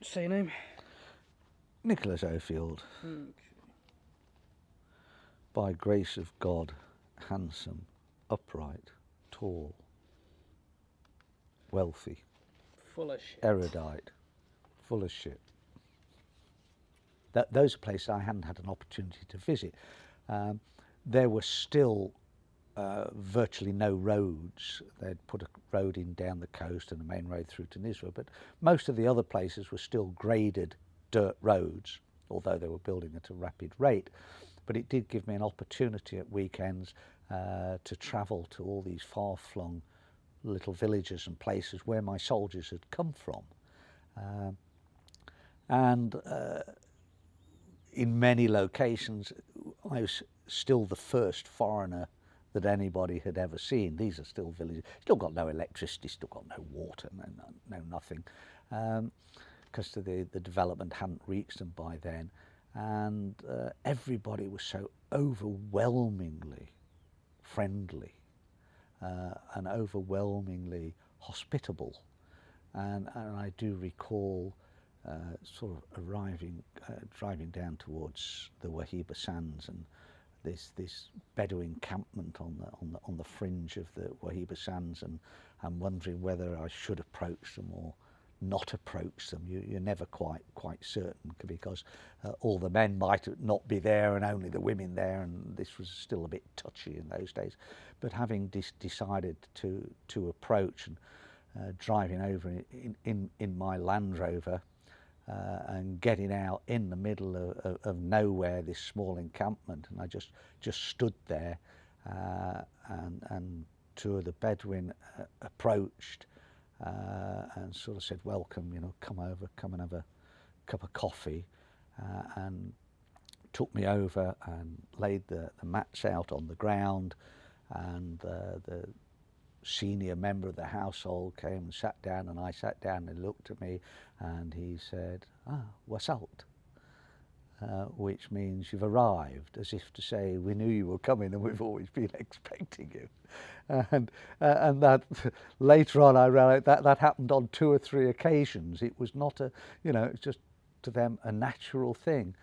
Say your name. Nicholas Ofield, Okay. by grace of God, handsome, upright, tall, wealthy, Full of shit. erudite, full of shit. Those are places I hadn't had an opportunity to visit. There were still virtually no roads. They'd put a road in down the coast and a main road through to Nisra, but most of the other places were still graded dirt roads, although they were building at a rapid rate. But it did give me an opportunity at weekends to travel to all these far-flung little villages and places where my soldiers had come from. And in many locations, I was still the first foreigner that anybody had ever seen. These are still villages, still got no electricity, still got no water, no nothing, because the development hadn't reached them by then. And everybody was so overwhelmingly friendly and overwhelmingly hospitable. And I do recall sort of driving down towards the Wahiba Sands, and this Bedouin encampment on the fringe of the Wahiba Sands, and I'm wondering whether I should approach them or not approach them. You're never quite certain, because all the men might not be there and only the women there, and this was still a bit touchy in those days. But having decided to approach, and driving over in my Land Rover, and getting out in the middle of nowhere, this small encampment, and I just stood there, and two of the Bedouin approached and sort of said, "Welcome, come over, come and have a cup of coffee," and took me over and laid the mats out on the ground, and the senior member of the household came and sat down, and I sat down, and he looked at me and he said, "Wasalt," which means you've arrived, as if to say, we knew you were coming and we've always been expecting you. And that later on I realized that happened on 2 or 3 occasions. It was not it's just to them a natural thing.